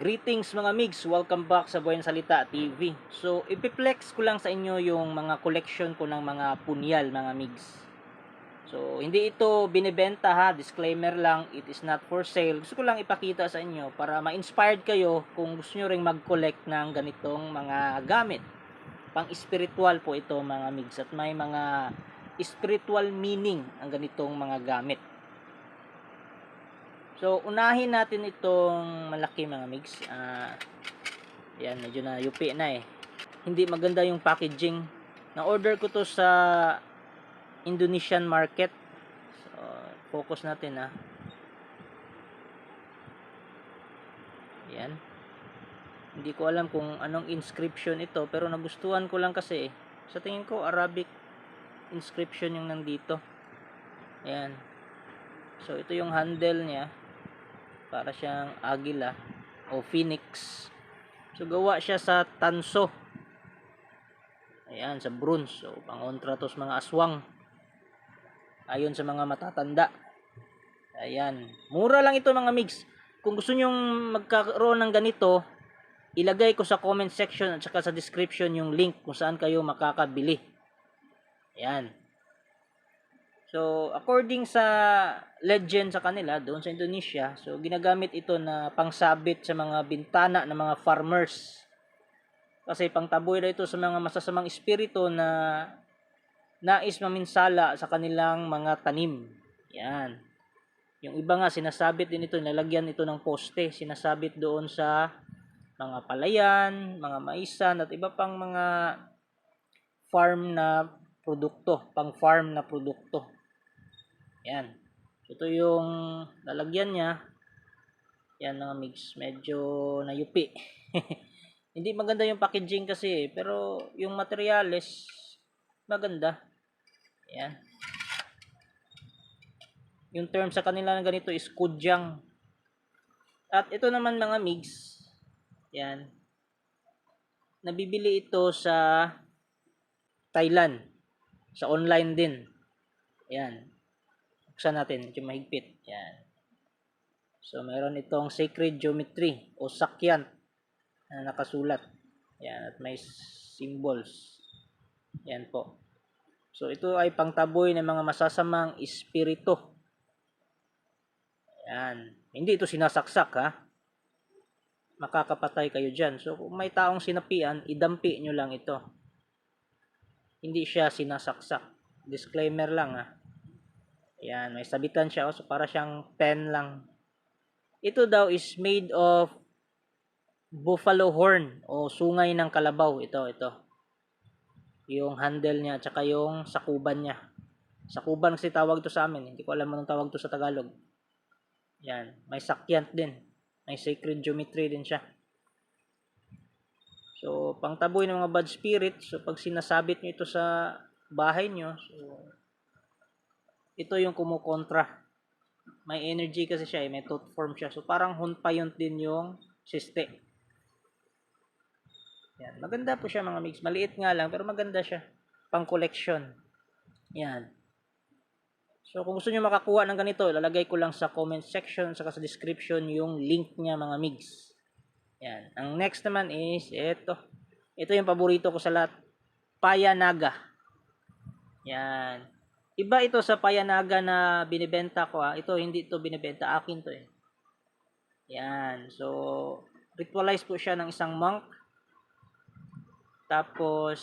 Greetings mga migs, welcome back sa Buhay ng Salita TV. So, ipiplex ko lang sa inyo yung mga collection ko ng mga punyal mga migs. So, hindi ito binibenta ha, disclaimer lang, it is not for sale. Gusto ko lang ipakita sa inyo para ma-inspired kayo kung gusto nyo ring mag-collect ng ganitong mga gamit. Pang-spiritual po ito mga migs at may mga spiritual meaning ang ganitong mga gamit. So, unahin natin itong malaki mga migs. Yan, medyo na yupi na eh. Hindi maganda yung packaging. Na-order ko to sa Indonesian market. So, focus natin ha. Yan. Hindi ko alam kung anong inscription ito, pero nagustuhan ko lang kasi eh. Sa tingin ko, Arabic inscription yung nandito. Yan. So, ito yung handle niya. Para siyang agila o phoenix. So, gawa siya sa tanso. Ayan, sa bronze. So, pangontra to sa mga aswang. Ayon sa mga matatanda. Ayan. Mura lang ito mga migs. Kung gusto nyong magkaroon ng ganito, ilagay ko sa comment section at saka sa description yung link kung saan kayo makakabili. Ayan. So, according sa legend sa kanila, doon sa Indonesia, so ginagamit ito na pangsabit sa mga bintana ng mga farmers. Kasi pangtaboy na ito sa mga masasamang espiritu na nais maminsala sa kanilang mga tanim. Yan. Yung iba nga sinasabit din ito, nilalagyan ito ng poste, sinasabit doon sa mga palayan, mga maisan at iba pang mga farm na produkto, pang farm na produkto. Yan. Ito yung lalagyan niya. Yan mga mix. Medyo nayupi. Hindi maganda yung packaging kasi pero yung materials maganda. Yan. Yung term sa kanila na ganito is kudyang. At ito naman mga mix. Yan. Nabibili ito sa Thailand. Sa online din. Yan. Buksan natin, medyo mahigpit. Yan. So, meron itong sacred geometry o sakyant na nakasulat. Yan. At may symbols. Yan po. So, ito ay pangtaboy ng mga masasamang espiritu. Yan. Hindi ito sinasaksak ha. Makakapatay kayo dyan. So, kung may taong sinapian, idampi nyo lang ito. Hindi siya sinasaksak. Disclaimer lang ha. Yan, may sabitan siya. So, para siyang pen lang. Ito daw is made of buffalo horn o sungay ng kalabaw. Ito. Yung handle niya at saka yung sakuban niya. Sakuban kasi tawag ito sa amin. Hindi ko alam anong tawag ito sa Tagalog. Yan, may sakyant din. May sacred geometry din siya. So, pangtaboy ng mga bad spirit. So, pag sinasabit nyo ito sa bahay nyo, so, ito yung kumukontra. May energy kasi siya, may tooth form siya. So, parang hunpayont din yung siste. Yan. Maganda po siya mga mix. Maliit nga lang, pero maganda siya. Pang collection. Yan. So, kung gusto nyo makakuha ng ganito, lalagay ko lang sa comment section, saka sa description yung link niya mga mix. Yan. Ang next naman is ito. Ito yung paborito ko sa lahat. Payanaga. Yan. Iba ito sa payanaga na binibenta ko ha. Ito hindi ito binibenta, akin to eh. Yan. So, ritualize po siya ng isang monk. Tapos,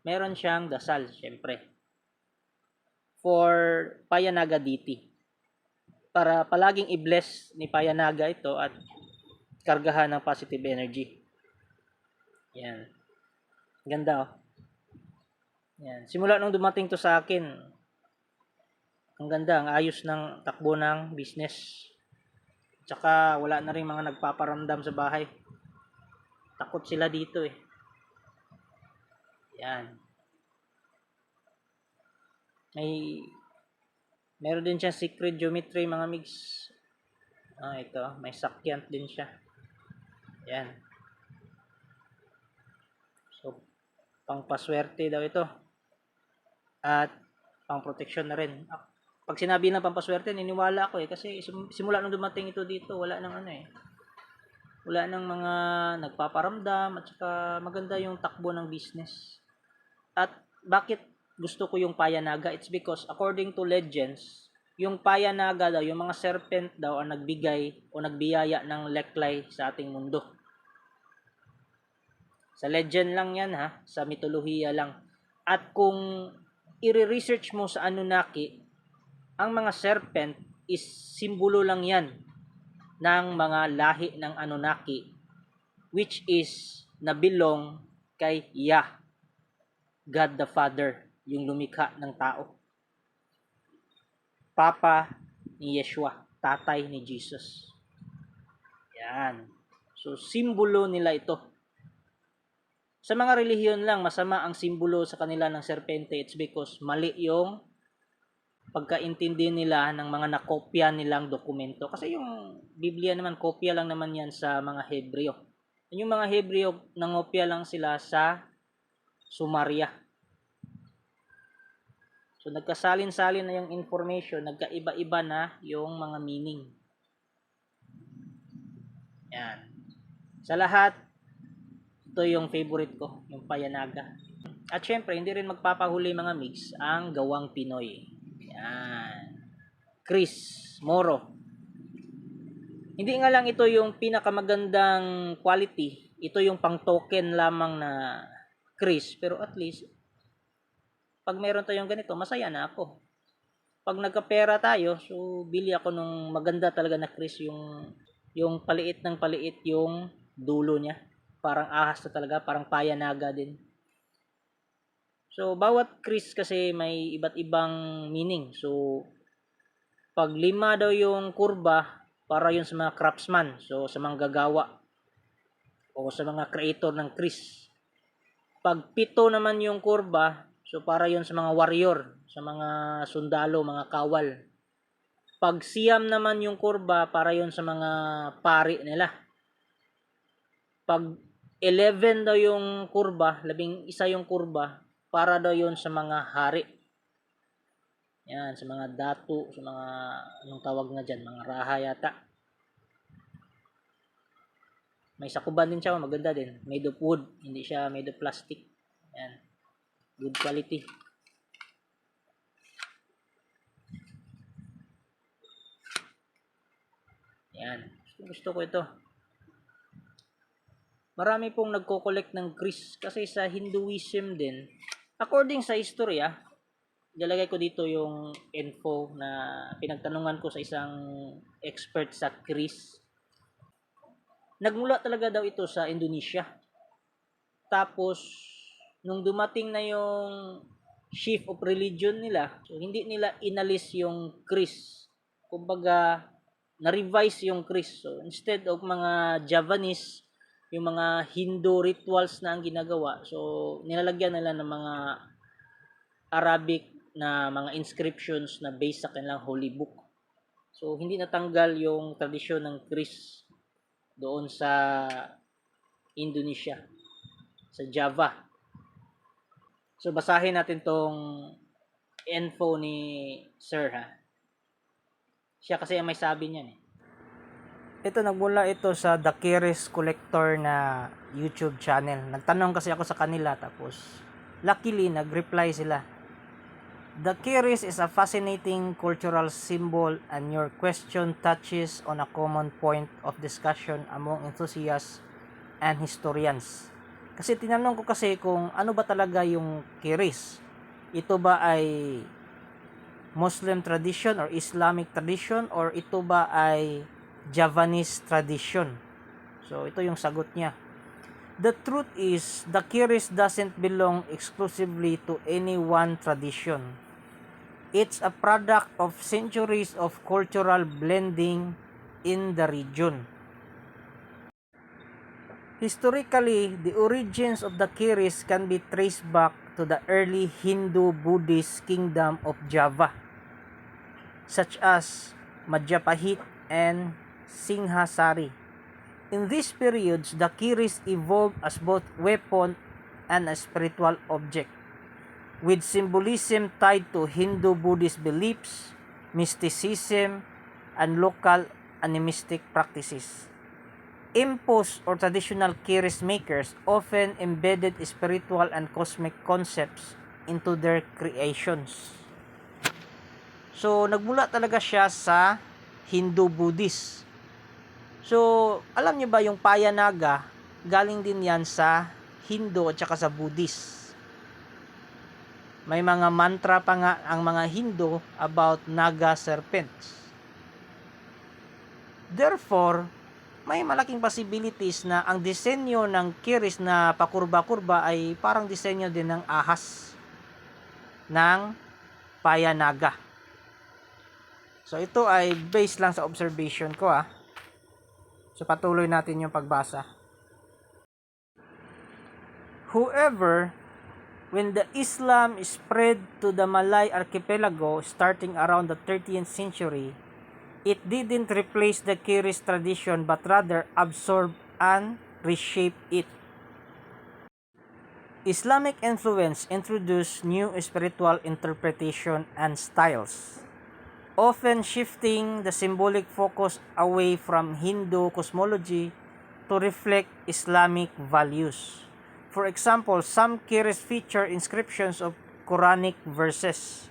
meron siyang dasal, syempre. For Payanaga deity. Para palaging i-bless ni Payanaga ito at kargahan ng positive energy. Yan. Ganda oh. Yan. Simula nung dumating to sa akin, ang ganda, ang ayos ng takbo ng business. Tsaka wala na rin mga nagpaparamdam sa bahay. Takot sila dito eh. Yan. Meron din siya secret geometry mga mix. Ito, may sakyant din siya. Yan. So, pang paswerte daw ito. At pang protection na rin. Pag sinabi ng pampaswerte, niniwala ako eh. Kasi simula nung dumating ito dito, wala nang ano eh. Wala nang mga nagpaparamdam at saka maganda yung takbo ng business. At bakit gusto ko yung Payanaga? It's because according to legends, yung Payanaga daw, yung mga serpent daw ang nagbigay o nagbiyaya ng leklay sa ating mundo. Sa legend lang yan ha, sa mitolohiya lang. At kung i-research mo sa Anunnaki, ang mga serpent is simbolo lang yan ng mga lahi ng Anunnaki, which is na belong kay Yah, God the Father, yung lumikha ng tao. Papa ni Yeshua, tatay ni Jesus. Yan. So, simbolo nila ito. Sa mga relihiyon lang, masama ang simbolo sa kanila ng serpente. It's because mali yung pagkaintindi nila ng mga nakopya nilang dokumento. Kasi yung Biblia naman, kopya lang naman yan sa mga Hebreo. Yung mga Hebreo, nangopya lang sila sa Sumaria. So, nagkasalin-salin na yung information, nagkaiba-iba na yung mga meaning. Yan. Sa lahat, ito yung favorite ko, yung Payanaga. At syempre, hindi rin magpapahuli mga mix ang gawang Pinoy. Yan. Chris Moro. Hindi nga lang ito yung pinakamagandang quality. Ito yung pang token lamang na Chris. Pero at least, pag meron tayong ganito, masaya na ako. Pag nagkapera tayo, so bili ako nung maganda talaga na Chris, yung paliit ng paliit yung dulo niya. Parang ahas na talaga, parang Payanaga din. So, bawat Chris kasi may iba't ibang meaning. So, pag 5 daw yung kurba, para yun sa mga craftsman. So, sa mga gagawa. O sa mga creator ng Chris. Pag 7 naman yung kurba, so para yun sa mga warrior. Sa mga sundalo, mga kawal. Pag 9 naman yung kurba, para yun sa mga pari nila. Pag 11 daw yung kurba, 11 yung kurba, para daw yun sa mga hari. Yan, sa mga datu, sa mga, anong tawag na dyan, mga raha yata. May sakuban din siya, maganda din. Made of wood, hindi siya made of plastic. Yan, good quality. Yan, gusto ko ito. Marami pong nagko-collect ng Chris kasi sa Hinduism din. According sa istorya, ilalagay ko dito yung info na pinagtanungan ko sa isang expert sa Chris. Nagmula talaga daw ito sa Indonesia. Tapos, nung dumating na yung chief of religion nila, so hindi nila inalis yung Chris. Kumbaga, na-revise yung Chris. So, instead of mga Javanese, yung mga Hindu rituals na ang ginagawa. So, nilalagyan nila ng mga Arabic na mga inscriptions na based sa kanilang holy book. So, hindi natanggal yung tradisyon ng Chris doon sa Indonesia, sa Java. So, basahin natin tong info ni Sir ha. Siya kasi ang may sabi niyan eh. Ito, nagmula ito sa The Kiris Collector na YouTube channel. Nagtanong kasi ako sa kanila, tapos luckily nag-reply sila. The Kiris is a fascinating cultural symbol, and your question touches on a common point of discussion among enthusiasts and historians. Kasi tinanong ko kasi kung ano ba talaga yung Kiris. Ito ba ay Muslim tradition or Islamic tradition, or ito ba ay Javanese tradition? So, ito yung sagot niya. The truth is, the Kiris doesn't belong exclusively to any one tradition. It's a product of centuries of cultural blending in the region. Historically, the origins of the Kiris can be traced back to the early Hindu-Buddhist kingdom of Java, such as Majapahit and Singhasari. In these periods, the Kiris evolved as both weapon and a spiritual object, with symbolism tied to Hindu-Buddhist beliefs, mysticism, and local animistic practices. Impos or traditional keris makers often embedded spiritual and cosmic concepts into their creations. So, nagmula talaga siya sa Hindu-Buddhist. So, alam niyo ba yung Payanaga, galing din yan sa Hindu at saka sa Buddhist. May mga mantra pa nga ang mga Hindu about Naga serpents. Therefore, may malaking possibilities na ang disenyo ng kiris na pakurba-kurba ay parang disenyo din ng ahas ng Payanaga. So ito ay based lang sa observation ko So patuloy natin yung pagbasa. However, when the Islam spread to the Malay archipelago starting around the 13th century, it didn't replace the Kiris tradition but rather absorb and reshape it. Islamic influence introduced new spiritual interpretation and styles, often shifting the symbolic focus away from Hindu cosmology to reflect Islamic values. For example, some Kiris feature inscriptions of Quranic verses,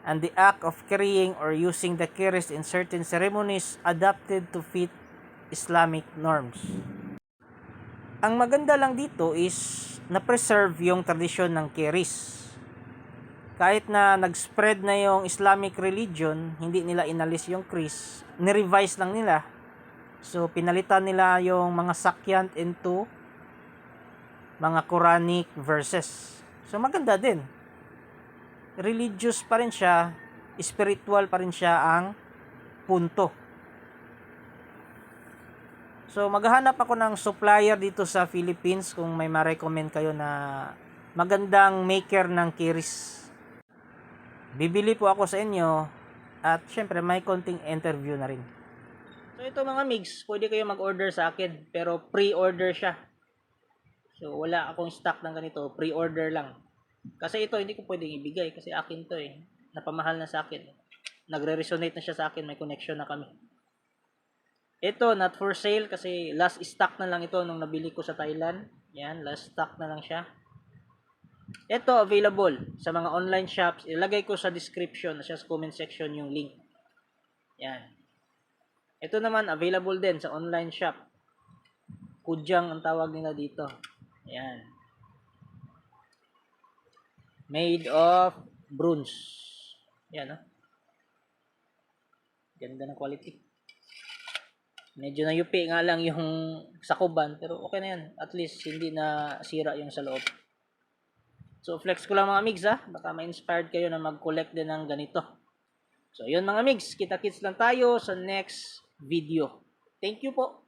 and the act of carrying or using the kiris in certain ceremonies adapted to fit Islamic norms. Ang maganda lang dito is na-preserve yung tradisyon ng kiris. Kahit na nag-spread na yung Islamic religion, hindi nila inalis yung kiris, ni-revise lang nila. So, pinalitan nila yung mga sakyant into mga Quranic verses. So, maganda din. Religious pa rin siya, spiritual pa rin siya ang punto. So, maghahanap ako ng supplier dito sa Philippines kung may ma-recommend kayo na magandang maker ng kiris. Bibili po ako sa inyo at syempre may konting interview na rin. So, ito mga migs, pwede kayo mag-order sa akin pero pre-order siya. So, wala akong stock ng ganito, pre-order lang. Kasi ito hindi ko pwedeng ibigay kasi akin to napamahal na sa akin. Nagre-resonate na siya sa akin, may connection na kami. Ito not for sale kasi last stock na lang ito nung nabili ko sa Thailand. Yan, last stock na lang siya. Ito available sa mga online shops. Ilagay ko sa description, sa comment section yung link. Yan. Ito naman available din sa online shop. Kudyang ang tawag nila dito. Yan. Made of bronze. Yan, Ganda ng quality. Medyo nayupi nga lang yung sakuban, pero okay na yan. At least, hindi na sira yung sa loob. So, flex ko lang mga migs, Baka ma-inspired kayo na mag-collect din ng ganito. So, yun mga migs. Kita-kits lang tayo sa next video. Thank you po.